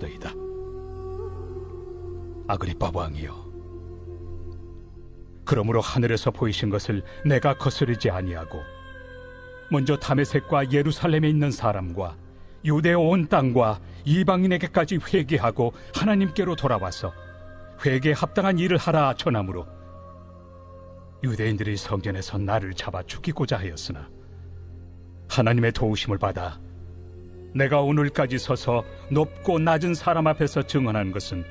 되이다. 아그리빠 왕이여, 그러므로 하늘에서 보이신 것을 내가 거스르지 아니하고 먼저 다메섹과 예루살렘에 있는 사람과 유대 온 땅과 이방인에게까지 회개하고 하나님께로 돌아와서 회개에 합당한 일을 하라 전함으로 유대인들이 성전에서 나를 잡아 죽이고자 하였으나 하나님의 도우심을 받아 내가 오늘까지 서서 높고 낮은 사람 앞에서 증언하는 것은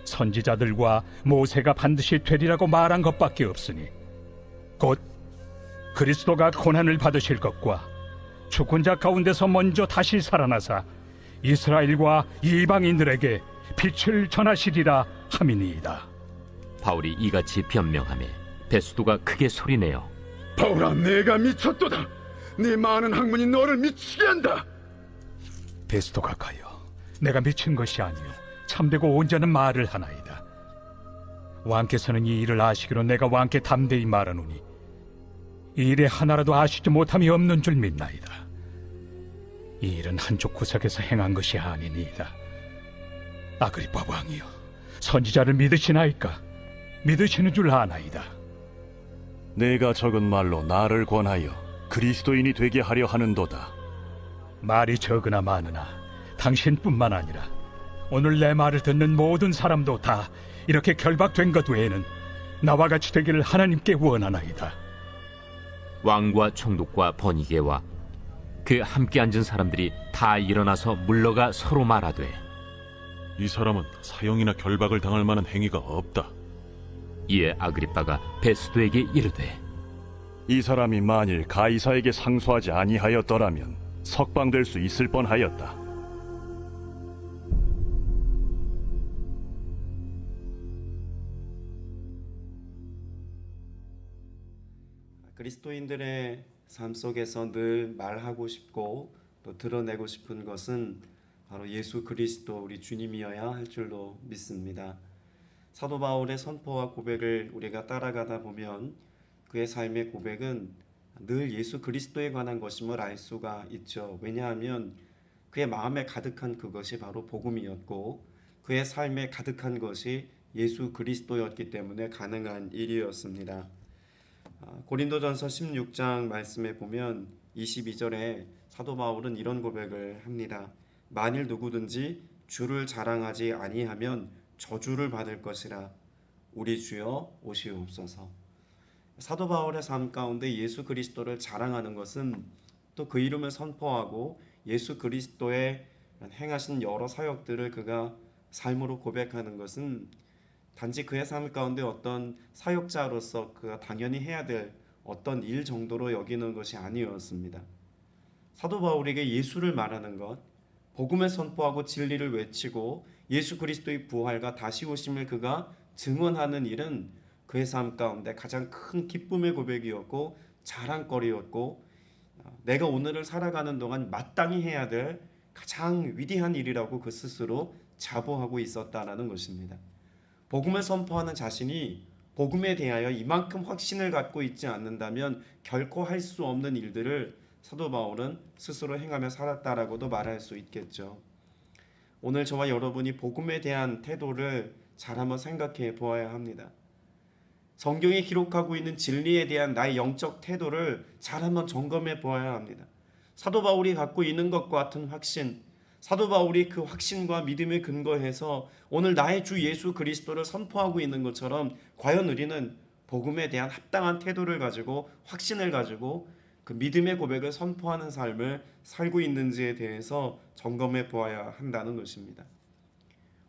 선지자들과 모세가 반드시 되리라고 말한 것밖에 없으니 곧 그리스도가 고난을 받으실 것과 죽은 자 가운데서 먼저 다시 살아나사 이스라엘과 이방인들에게 빛을 전하시리라 함이니이다. 바울이 이같이 변명하며 베스도가 크게 소리내어 바울아, 내가 미쳤도다. 네 많은 학문이 너를 미치게 한다. 베스도가 가여, 내가 미친 것이 아니요 참되고 온전한 말을 하나이다. 왕께서는 이 일을 아시기로 내가 왕께 담대히 말하노니 이 일에 하나라도 아시지 못함이 없는 줄 믿나이다. 이 일은 한쪽 구석에서 행한 것이 아니니이다. 아그리빠 왕이여, 선지자를 믿으시나이까? 믿으시는 줄 아나이다. 내가 적은 말로 나를 권하여 그리스도인이 되게 하려 하는도다. 말이 적으나 많으나 당신뿐만 아니라 오늘 내 말을 듣는 모든 사람도 다 이렇게 결박된 것 외에는 나와 같이 되기를 하나님께 원하나이다. 왕과 총독과 버니게와 그 함께 앉은 사람들이 다 일어나서 물러가 서로 말하되 이 사람은 사형이나 결박을 당할 만한 행위가 없다. 이에 아그리빠가 베스도에게 이르되 이 사람이 만일 가이사에게 상소하지 아니하였더라면 석방될 수 있을 뻔하였다. 그리스도인들의 삶 속에서 늘 말하고 싶고 또 드러내고 싶은 것은 바로 예수 그리스도 우리 주님이어야 할 줄로 믿습니다. 사도 바울의 선포와 고백을 우리가 따라가다 보면 그의 삶의 고백은 늘 예수 그리스도에 관한 것임을 알 수가 있죠. 왜냐하면 그의 마음에 가득한 그것이 바로 복음이었고 그의 삶에 가득한 것이 예수 그리스도였기 때문에 가능한 일이었습니다. 고린도전서 16장 말씀에 보면 22절에 사도 바울은 이런 고백을 합니다. 만일 누구든지 주를 자랑하지 아니하면 저주를 받을 것이라. 우리 주여 오시옵소서. 사도 바울의 삶 가운데 예수 그리스도를 자랑하는 것은 또 그 이름을 선포하고 예수 그리스도의 행하신 여러 사역들을 그가 삶으로 고백하는 것은 단지 그의 삶 가운데 어떤 사역자로서 그가 당연히 해야 될 어떤 일 정도로 여기는 것이 아니었습니다. 사도 바울에게 예수를 말하는 것, 복음을 선포하고 진리를 외치고 예수 그리스도의 부활과 다시 오심을 그가 증언하는 일은 그의 삶 가운데 가장 큰 기쁨의 고백이었고 자랑거리였고 내가 오늘을 살아가는 동안 마땅히 해야 될 가장 위대한 일이라고 그 스스로 자부하고 있었다라는 것입니다. 복음을 선포하는 자신이 복음에 대하여 이만큼 확신을 갖고 있지 않는다면 결코 할 수 없는 일들을 사도 바울은 스스로 행하며 살았다라고도 말할 수 있겠죠. 오늘 저와 여러분이 복음에 대한 태도를 잘 한번 생각해 보아야 합니다. 성경이 기록하고 있는 진리에 대한 나의 영적 태도를 잘 한번 점검해 보아야 합니다. 사도 바울이 갖고 있는 것과 같은 확신, 사도 바울이 그 확신과 믿음에 근거해서 오늘 나의 주 예수 그리스도를 선포하고 있는 것처럼 과연 우리는 복음에 대한 합당한 태도를 가지고 확신을 가지고 그 믿음의 고백을 선포하는 삶을 살고 있는지에 대해서 점검해 보아야 한다는 것입니다.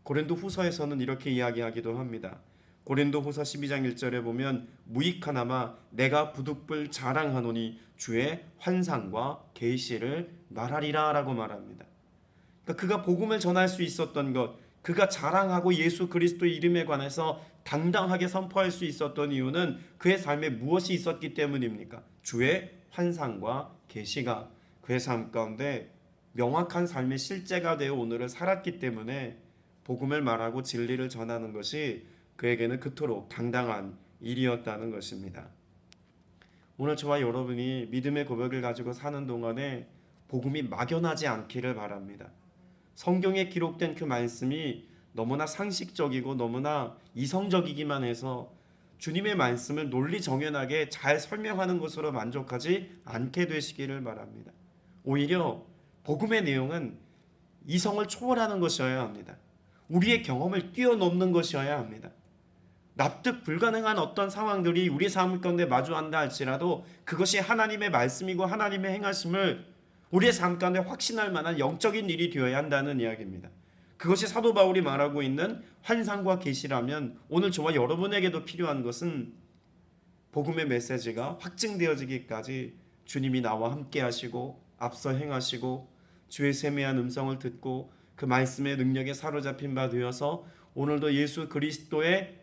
고린도 후서에서는 이렇게 이야기하기도 합니다. 고린도 후서 12장 1절에 보면 무익하나마 내가 부득불 자랑하노니 주의 환상과 계시를 말하리라 라고 말합니다. 그러니까 그가 복음을 전할 수 있었던 것, 그가 자랑하고 예수 그리스도의 이름에 관해서 당당하게 선포할 수 있었던 이유는 그의 삶에 무엇이 있었기 때문입니까? 주의 환상과 계시가 그의 삶 가운데 명확한 삶의 실제가 되어 오늘을 살았기 때문에 복음을 말하고 진리를 전하는 것이 그에게는 그토록 당당한 일이었다는 것입니다. 오늘 저와 여러분이 믿음의 고백을 가지고 사는 동안에 복음이 막연하지 않기를 바랍니다. 성경에 기록된 그 말씀이 너무나 상식적이고 너무나 이성적이기만 해서 주님의 말씀을 논리정연하게 잘 설명하는 것으로 만족하지 않게 되시기를 바랍니다. 오히려 복음의 내용은 이성을 초월하는 것이어야 합니다. 우리의 경험을 뛰어넘는 것이어야 합니다. 납득 불가능한 어떤 상황들이 우리 삶 가운데 마주한다 할지라도 그것이 하나님의 말씀이고 하나님의 행하심을 우리의 삶 가운데 확신할 만한 영적인 일이 되어야 한다는 이야기입니다. 그것이 사도 바울이 말하고 있는 환상과 계시라면 오늘 저와 여러분에게도 필요한 것은 복음의 메시지가 확증되어지기까지 주님이 나와 함께 하시고 앞서 행하시고 주의 세미한 음성을 듣고 그 말씀의 능력에 사로잡힌 바 되어서 오늘도 예수 그리스도의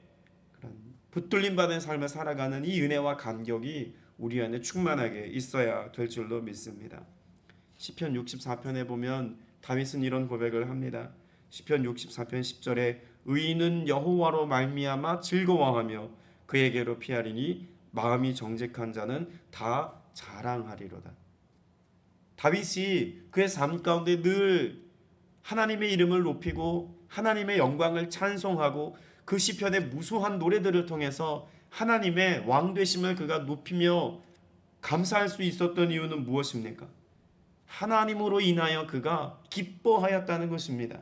그런 붙들림 받은 삶을 살아가는 이 은혜와 감격이 우리 안에 충만하게 있어야 될 줄로 믿습니다. 시편 64편에 보면 다윗은 이런 고백을 합니다. 시편 64편 10절에 의인은 여호와로 말미암아 즐거워하며 그에게로 피하리니 마음이 정직한 자는 다 자랑하리로다. 다윗이 그의 삶 가운데 늘 하나님의 이름을 높이고 하나님의 영광을 찬송하고 그 시편의 무수한 노래들을 통해서 하나님의 왕 되심을 그가 높이며 감사할 수 있었던 이유는 무엇입니까? 하나님으로 인하여 그가 기뻐하였다는 것입니다.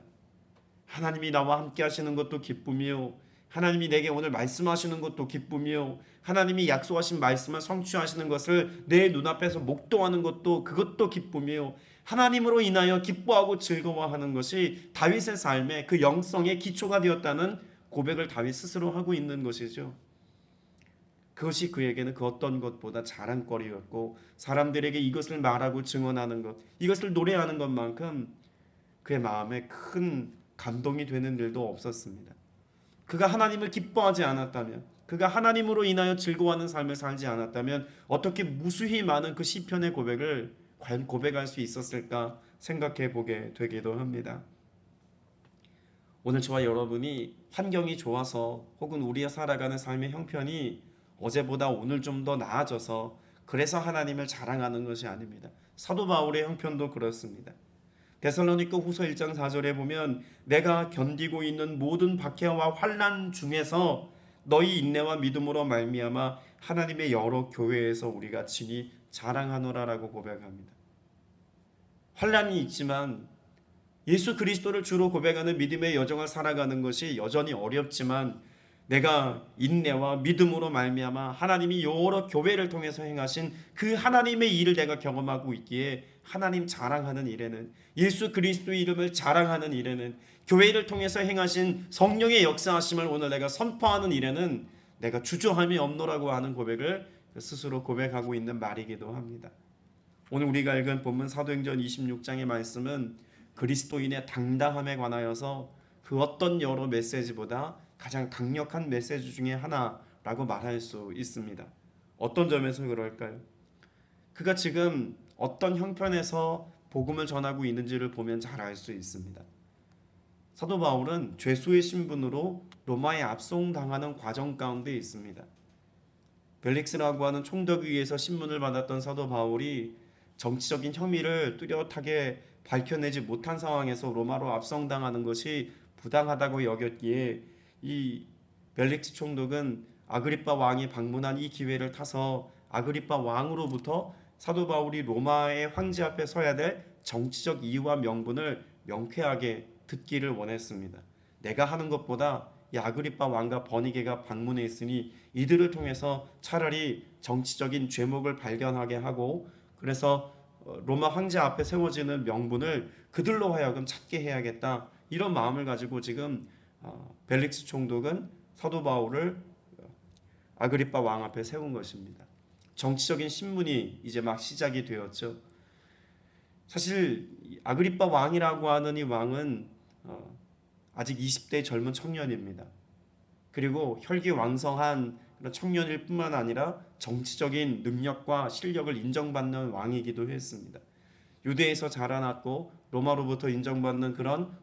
하나님이 나와 함께 하시는 것도 기쁨이요, 하나님이 내게 오늘 말씀하시는 것도 기쁨이요, 하나님이 약속하신 말씀을 성취하시는 것을 내 눈앞에서 목도하는 것도 그것도 기쁨이요, 하나님으로 인하여 기뻐하고 즐거워하는 것이 다윗의 삶의 그 영성의 기초가 되었다는 고백을 다윗 스스로 하고 있는 것이죠. 그것이 그에게는 그 어떤 것보다 자랑거리였고 사람들에게 이것을 말하고 증언하는 것, 이것을 노래하는 것만큼 그의 마음에 큰 감동이 되는 일도 없었습니다. 그가 하나님을 기뻐하지 않았다면, 그가 하나님으로 인하여 즐거워하는 삶을 살지 않았다면 어떻게 무수히 많은 그 시편의 고백을 과연 고백할 수 있었을까 생각해 보게 되기도 합니다. 오늘 저와 여러분이 환경이 좋아서 혹은 우리가 살아가는 삶의 형편이 어제보다 오늘 좀 더 나아져서 그래서 하나님을 자랑하는 것이 아닙니다. 사도 바울의 형편도 그렇습니다. 데살로니가 후서 1장 4절에 보면 내가 견디고 있는 모든 박해와 환난 중에서 너희 인내와 믿음으로 말미암아 하나님의 여러 교회에서 우리가 친히 자랑하노라라고 고백합니다. 환난이 있지만 예수 그리스도를 주로 고백하는 믿음의 여정을 살아가는 것이 여전히 어렵지만 내가 인내와 믿음으로 말미암아 하나님이 여러 교회를 통해서 행하신 그 하나님의 일을 내가 경험하고 있기에 하나님 자랑하는 일에는, 예수 그리스도의 이름을 자랑하는 일에는, 교회를 통해서 행하신 성령의 역사하심을 오늘 내가 선포하는 일에는 내가 주저함이 없노라고 하는 고백을 스스로 고백하고 있는 말이기도 합니다. 오늘 우리가 읽은 본문 사도행전 26장의 말씀은 그리스도인의 당당함에 관하여서 그 어떤 여러 메시지보다 가장 강력한 메시지 중에 하나라고 말할 수 있습니다. 어떤 점에서 그럴까요? 그가 지금 어떤 형편에서 복음을 전하고 있는지를 보면 잘 알 수 있습니다. 사도 바울은 죄수의 신분으로 로마에 압송당하는 과정 가운데 있습니다. 벨릭스라고 하는 총독에 의해서 신문을 받았던 사도 바울이 정치적인 혐의를 뚜렷하게 밝혀내지 못한 상황에서 로마로 압송당하는 것이 부당하다고 여겼기에 이 벨릭스 총독은 아그리빠 왕이 방문한 이 기회를 타서 아그리빠 왕으로부터 사도 바울이 로마의 황제 앞에 서야 될 정치적 이유와 명분을 명쾌하게 듣기를 원했습니다. 내가 하는 것보다 이 아그리빠 왕과 버니게가 방문해 있으니 이들을 통해서 차라리 정치적인 죄목을 발견하게 하고 그래서 로마 황제 앞에 세워지는 명분을 그들로 하여금 찾게 해야겠다, 이런 마음을 가지고 지금 벨릭스 총독은 사도 바울을 아그리빠 왕 앞에 세운 것입니다. 정치적인 신문이 이제 막 시작이 되었죠. 사실 아그리빠 왕이라고 하는 이 왕은 아직 20대 젊은 청년입니다. 그리고 혈기왕성한 그런 청년일 뿐만 아니라 정치적인 능력과 실력을 인정받는 왕이기도 했습니다. 유대에서 자라났고 로마로부터 인정받는 그런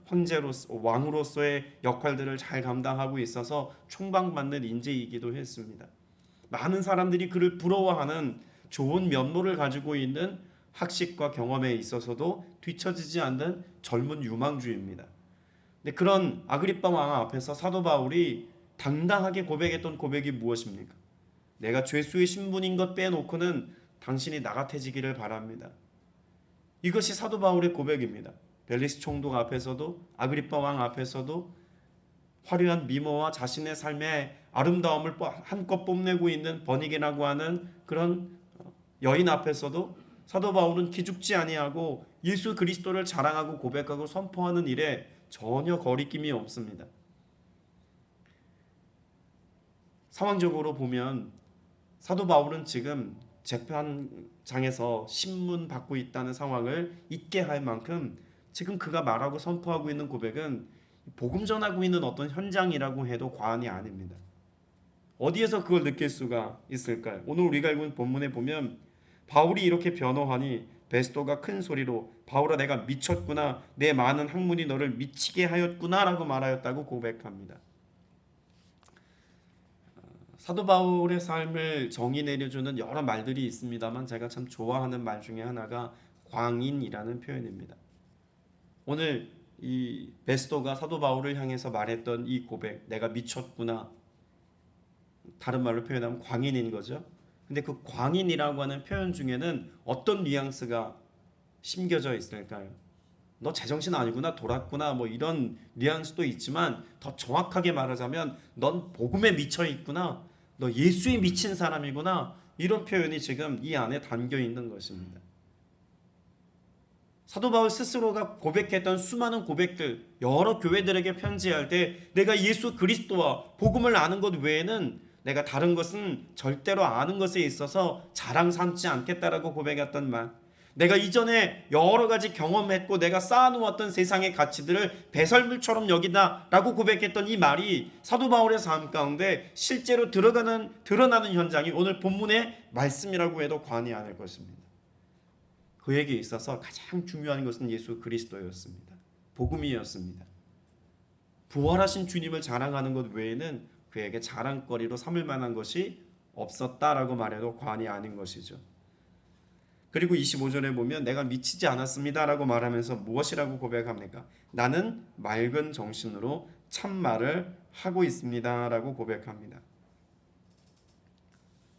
왕으로서의 역할들을 잘 감당하고 있어서 총방받는 인재이기도 했습니다. 많은 사람들이 그를 부러워하는 좋은 면모를 가지고 있는 학식과 경험에 있어서도 뒤처지지 않는 젊은 유망주입니다. 근데 그런 아그리빠 왕 앞에서 사도 바울이 당당하게 고백했던 고백이 무엇입니까? 내가 죄수의 신분인 것 빼놓고는 당신이 나 같아지기를 바랍니다. 이것이 사도 바울의 고백입니다. 벨리스 총독 앞에서도 아그리빠 왕 앞에서도 화려한 미모와 자신의 삶의 아름다움을 한껏 뽐내고 있는 버니게라고 하는 그런 여인 앞에서도 사도 바울은 기죽지 아니하고 예수 그리스도를 자랑하고 고백하고 선포하는 일에 전혀 거리낌이 없습니다. 상황적으로 보면 사도 바울은 지금 재판장에서 신문 받고 있다는 상황을 잊게 할 만큼 지금 그가 말하고 선포하고 있는 고백은 복음 전하고 있는 어떤 현장이라고 해도 과언이 아닙니다. 어디에서 그걸 느낄 수가 있을까요? 오늘 우리가 읽은 본문에 보면 바울이 이렇게 변호하니 베스토가 큰 소리로 바울아 내가 미쳤구나, 내 많은 학문이 너를 미치게 하였구나 라고 말하였다고 고백합니다. 사도 바울의 삶을 정의 내려주는 여러 말들이 있습니다만 제가 참 좋아하는 말 중에 하나가 광인이라는 표현입니다. 오늘 이 베스토가 사도 바울을 향해서 말했던 이 고백, 내가 미쳤구나, 다른 말로 표현하면 광인인 거죠. 근데 그 광인이라고 하는 표현 중에는 어떤 뉘앙스가 심겨져 있을까요? 너 제정신 아니구나, 돌았구나, 뭐 이런 뉘앙스도 있지만 더 정확하게 말하자면 넌 복음에 미쳐 있구나, 너 예수에 미친 사람이구나, 이런 표현이 지금 이 안에 담겨 있는 것입니다. 사도 바울 스스로가 고백했던 수많은 고백들, 여러 교회들에게 편지할 때 내가 예수 그리스도와 복음을 아는 것 외에는 내가 다른 것은 절대로 아는 것에 있어서 자랑 삼지 않겠다라고 고백했던 말, 내가 이전에 여러 가지 경험했고 내가 쌓아놓았던 세상의 가치들을 배설물처럼 여기다라고 고백했던 이 말이 사도 바울의 삶 가운데 실제로 드러나는 현장이 오늘 본문의 말씀이라고 해도 과언이 아닐 것입니다. 그에게 있어서 가장 중요한 것은 예수 그리스도였습니다. 복음이었습니다. 부활하신 주님을 자랑하는 것 외에는 그에게 자랑거리로 삼을 만한 것이 없었다라고 말해도 과언이 아닌 것이죠. 그리고 25절에 보면 내가 미치지 않았습니다라고 말하면서 무엇이라고 고백합니까? 나는 맑은 정신으로 참말을 하고 있습니다라고 고백합니다.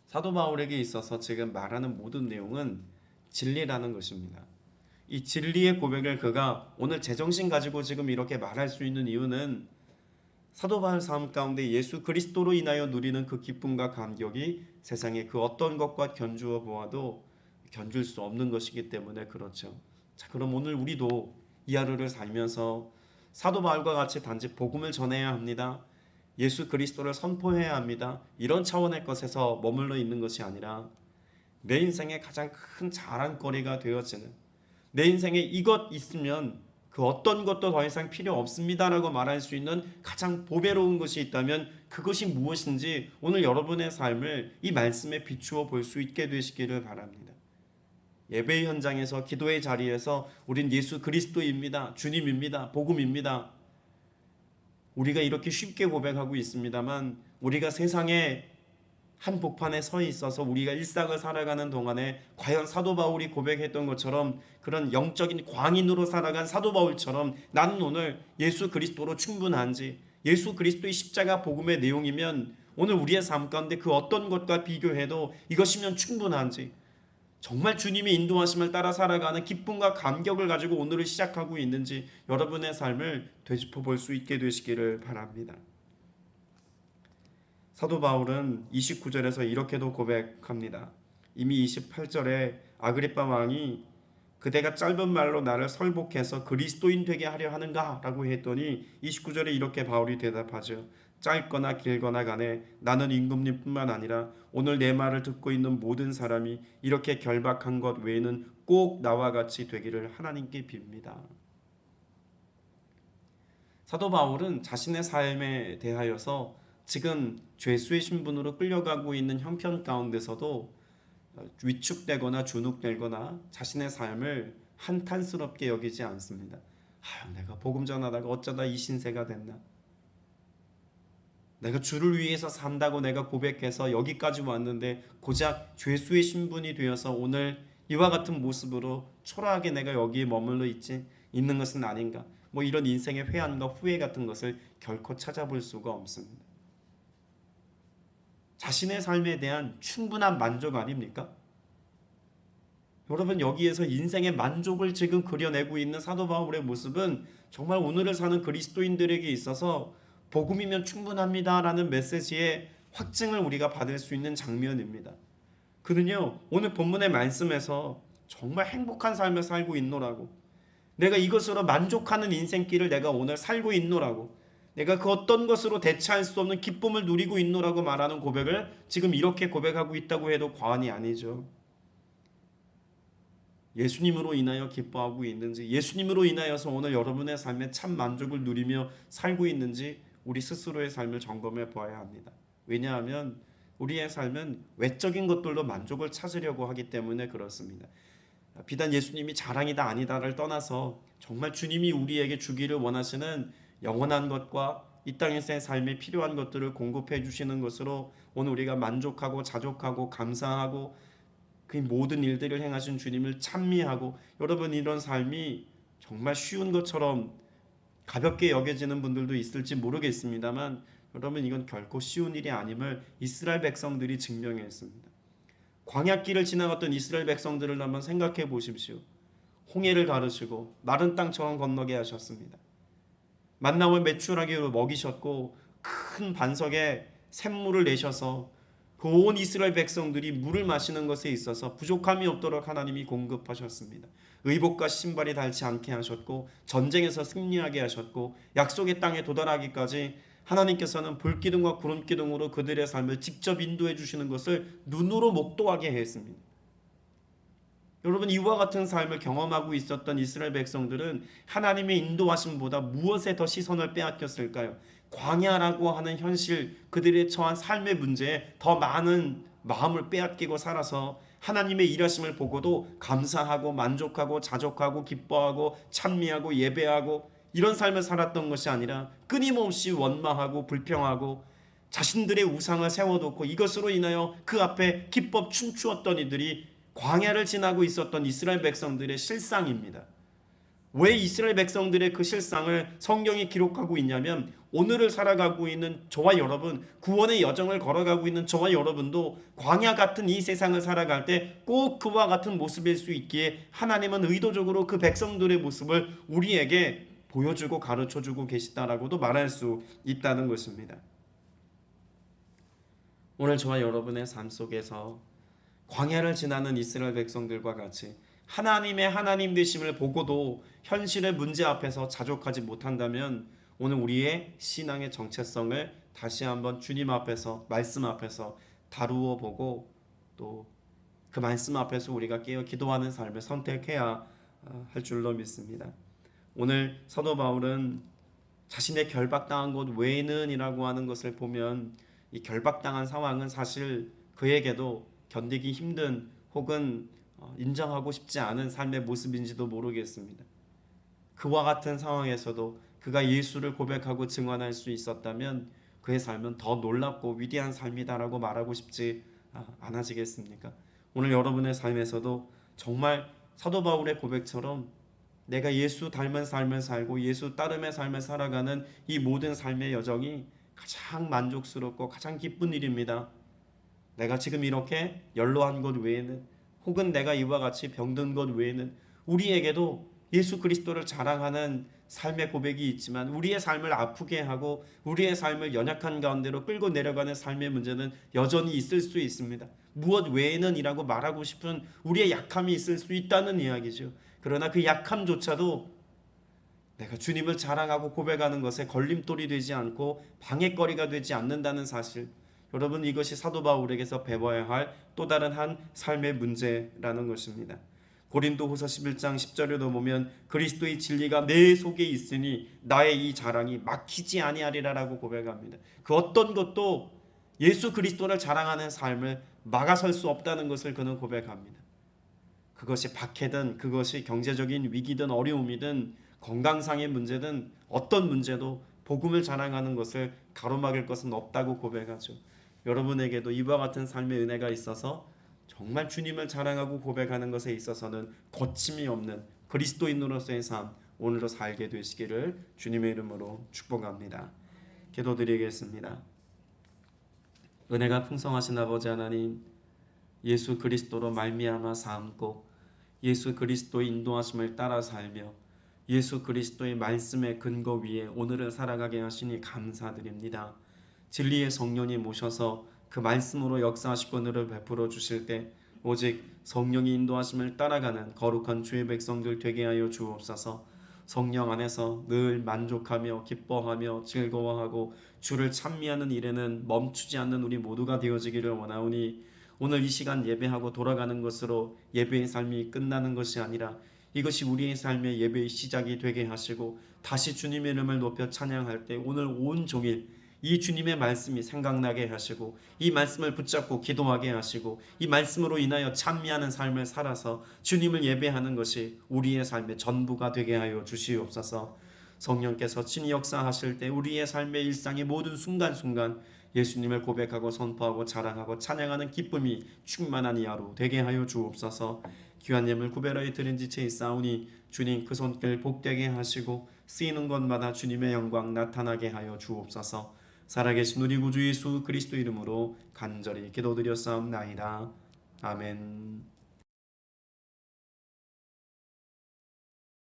사도 바울에게 있어서 지금 말하는 모든 내용은 진리라는 것입니다. 이 진리의 고백을 그가 오늘 제정신 가지고 지금 이렇게 말할 수 있는 이유는 사도 바울 삶 가운데 예수 그리스도로 인하여 누리는 그 기쁨과 감격이 세상의 그 어떤 것과 견주어 보아도 견줄 수 없는 것이기 때문에 그렇죠. 자, 그럼 오늘 우리도 이 하루를 살면서 사도 바울과 같이 단지 복음을 전해야 합니다, 예수 그리스도를 선포해야 합니다, 이런 차원의 것에서 머물러 있는 것이 아니라 내 인생의 가장 큰 자랑거리가 되어지는, 내 인생에 이것 있으면 그 어떤 것도 더 이상 필요 없습니다라고 말할 수 있는 가장 보배로운 것이 있다면 그것이 무엇인지 오늘 여러분의 삶을 이 말씀에 비추어 볼 수 있게 되시기를 바랍니다. 예배 현장에서, 기도의 자리에서 우린 예수 그리스도입니다, 주님입니다, 복음입니다, 우리가 이렇게 쉽게 고백하고 있습니다만 우리가 세상에 한복판에 서 있어서 우리가 일상을 살아가는 동안에 과연 사도 바울이 고백했던 것처럼 그런 영적인 광인으로 살아간 사도 바울처럼 나는 오늘 예수 그리스도로 충분한지, 예수 그리스도의 십자가 복음의 내용이면 오늘 우리의 삶 가운데 그 어떤 것과 비교해도 이것이면 충분한지, 정말 주님의 인도하심을 따라 살아가는 기쁨과 감격을 가지고 오늘을 시작하고 있는지 여러분의 삶을 되짚어 볼 수 있게 되시기를 바랍니다. 사도 바울은 29절에서 이렇게도 고백합니다. 이미 28절에 아그리빠 왕이 그대가 짧은 말로 나를 설복해서 그리스도인 되게 하려 하는가? 라고 했더니 29절에 이렇게 바울이 대답하죠. 짧거나 길거나 간에 나는 임금님뿐만 아니라 오늘 내 말을 듣고 있는 모든 사람이 이렇게 결박한 것 외에는 꼭 나와 같이 되기를 하나님께 빕니다. 사도 바울은 자신의 삶에 대하여서 지금 죄수의 신분으로 끌려가고 있는 형편 가운데서도 위축되거나 주눅되거나 자신의 삶을 한탄스럽게 여기지 않습니다. 내가 복음 전하다가 어쩌다 이 신세가 됐나? 내가 주를 위해서 산다고 내가 고백해서 여기까지 왔는데 고작 죄수의 신분이 되어서 오늘 이와 같은 모습으로 초라하게 내가 여기에 머물러 있는 것은 아닌가? 뭐 이런 인생의 회한과 후회 같은 것을 결코 찾아볼 수가 없습니다. 자신의 삶에 대한 충분한 만족 아닙니까? 여러분, 여기에서 인생의 만족을 지금 그려내고 있는 사도 바울의 모습은 정말 오늘을 사는 그리스도인들에게 있어서 복음이면 충분합니다라는 메시지의 확증을 우리가 받을 수 있는 장면입니다. 그는요, 오늘 본문의 말씀에서 정말 행복한 삶을 살고 있노라고, 내가 이것으로 만족하는 인생길을 내가 오늘 살고 있노라고, 내가 그 어떤 것으로 대체할 수 없는 기쁨을 누리고 있노라고 말하는 고백을 지금 이렇게 고백하고 있다고 해도 과언이 아니죠. 예수님으로 인하여 기뻐하고 있는지, 예수님으로 인하여서 오늘 여러분의 삶에 참 만족을 누리며 살고 있는지 우리 스스로의 삶을 점검해 보아야 합니다. 왜냐하면 우리의 삶은 외적인 것들로 만족을 찾으려고 하기 때문에 그렇습니다. 비단 예수님이 자랑이다 아니다를 떠나서 정말 주님이 우리에게 주기를 원하시는 영원한 것과 이 땅에서의 삶에 필요한 것들을 공급해 주시는 것으로 오늘 우리가 만족하고 자족하고 감사하고 그 모든 일들을 행하신 주님을 찬미하고, 여러분 이런 삶이 정말 쉬운 것처럼 가볍게 여겨지는 분들도 있을지 모르겠습니다만 여러분 이건 결코 쉬운 일이 아님을 이스라엘 백성들이 증명했습니다. 광야길을 지나갔던 이스라엘 백성들을 한번 생각해 보십시오. 홍해를 가르시고 마른 땅처럼 건너게 하셨습니다. 만나면 매출하게 먹이셨고 큰 반석에 샘물을 내셔서 그 온 이스라엘 백성들이 물을 마시는 것에 있어서 부족함이 없도록 하나님이 공급하셨습니다. 의복과 신발이 닳지 않게 하셨고 전쟁에서 승리하게 하셨고 약속의 땅에 도달하기까지 하나님께서는 불기둥과 구름기둥으로 그들의 삶을 직접 인도해 주시는 것을 눈으로 목도하게 했습니다. 여러분 이와 같은 삶을 경험하고 있었던 이스라엘 백성들은 하나님의 인도하심보다 무엇에 더 시선을 빼앗겼을까요? 광야라고 하는 현실, 그들의 처한 삶의 문제에 더 많은 마음을 빼앗기고 살아서 하나님의 일하심을 보고도 감사하고 만족하고 자족하고 기뻐하고 찬미하고 예배하고 이런 삶을 살았던 것이 아니라 끊임없이 원망하고 불평하고 자신들의 우상을 세워놓고 이것으로 인하여 그 앞에 기뻐 춤추었던 이들이 광야를 지나고 있었던 이스라엘 백성들의 실상입니다. 왜 이스라엘 백성들의 그 실상을 성경이 기록하고 있냐면 오늘을 살아가고 있는 저와 여러분, 구원의 여정을 걸어가고 있는 저와 여러분도 광야 같은 이 세상을 살아갈 때 꼭 그와 같은 모습일 수 있기에 하나님은 의도적으로 그 백성들의 모습을 우리에게 보여주고 가르쳐주고 계시다라고도 말할 수 있다는 것입니다. 오늘 저와 여러분의 삶 속에서 광야를 지나는 이스라엘 백성들과 같이 하나님의 하나님 되심을 보고도 현실의 문제 앞에서 자족하지 못한다면 오늘 우리의 신앙의 정체성을 다시 한번 주님 앞에서, 말씀 앞에서 다루어 보고 또 그 말씀 앞에서 우리가 깨어 기도하는 삶을 선택해야 할 줄로 믿습니다. 오늘 사도 바울은 자신의 결박당한 곳 외에는 이라고 하는 것을 보면 이 결박당한 상황은 사실 그에게도 견디기 힘든 혹은 인정하고 싶지 않은 삶의 모습인지도 모르겠습니다. 그와 같은 상황에서도 그가 예수를 고백하고 증언할 수 있었다면 그의 삶은 더 놀랍고 위대한 삶이다라고 말하고 싶지 않아지겠습니까? 오늘 여러분의 삶에서도 정말 사도 바울의 고백처럼 내가 예수 닮은 삶을 살고 예수 따름의 삶을 살아가는 이 모든 삶의 여정이 가장 만족스럽고 가장 기쁜 일입니다. 내가 지금 이렇게 연로한 것 외에는 혹은 내가 이와 같이 병든 것 외에는 우리에게도 예수 그리스도를 자랑하는 삶의 고백이 있지만 우리의 삶을 아프게 하고 우리의 삶을 연약한 가운데로 끌고 내려가는 삶의 문제는 여전히 있을 수 있습니다. 무엇 외에는 이라고 말하고 싶은 우리의 약함이 있을 수 있다는 이야기죠. 그러나 그 약함조차도 내가 주님을 자랑하고 고백하는 것에 걸림돌이 되지 않고 방해거리가 되지 않는다는 사실, 여러분 이것이 사도 바울에게서 배워야 할 또 다른 한 삶의 문제라는 것입니다. 고린도후서 11장 10절에도 보면 그리스도의 진리가 내 속에 있으니 나의 이 자랑이 막히지 아니하리라라고 고백합니다. 그 어떤 것도 예수 그리스도를 자랑하는 삶을 막아설 수 없다는 것을 그는 고백합니다. 그것이 박해든 그것이 경제적인 위기든 어려움이든 건강상의 문제든 어떤 문제도 복음을 자랑하는 것을 가로막을 것은 없다고 고백하죠. 여러분에게도 이와 같은 삶의 은혜가 있어서 정말 주님을 자랑하고 고백하는 것에 있어서는 거침이 없는 그리스도인으로서의 삶 오늘도 살게 되시기를 주님의 이름으로 축복합니다. 기도드리겠습니다. 은혜가 풍성하신 아버지 하나님, 예수 그리스도로 말미암아 삶고 예수 그리스도의 인도하심을 따라 살며 예수 그리스도의 말씀의 근거 위에 오늘을 살아가게 하시니 감사드립니다. 진리의 성령이 모셔서 그 말씀으로 역사하시고 은혜를 베풀어 주실 때 오직 성령이 인도하심을 따라가는 거룩한 주의 백성들 되게 하여 주옵소서. 성령 안에서 늘 만족하며 기뻐하며 즐거워하고 주를 찬미하는 일에는 멈추지 않는 우리 모두가 되어지기를 원하오니 오늘 이 시간 예배하고 돌아가는 것으로 예배의 삶이 끝나는 것이 아니라 이것이 우리의 삶의 예배의 시작이 되게 하시고 다시 주님의 이름을 높여 찬양할 때 오늘 온종일 이 주님의 말씀이 생각나게 하시고 이 말씀을 붙잡고 기도하게 하시고 이 말씀으로 인하여 찬미하는 삶을 살아서 주님을 예배하는 것이 우리의 삶의 전부가 되게 하여 주시옵소서. 성령께서 친히 역사하실 때 우리의 삶의 일상의 모든 순간순간 예수님을 고백하고 선포하고 자랑하고 찬양하는 기쁨이 충만한 이 하루 되게 하여 주옵소서. 귀한 예물 구별하여 드린 지체 있사오니 주님 그 손길 복되게 하시고 쓰이는 곳마다 주님의 영광 나타나게 하여 주옵소서. 살아계신 우리 구주 예수 그리스도 이름으로 간절히 기도드렸사옵나이다. 아멘.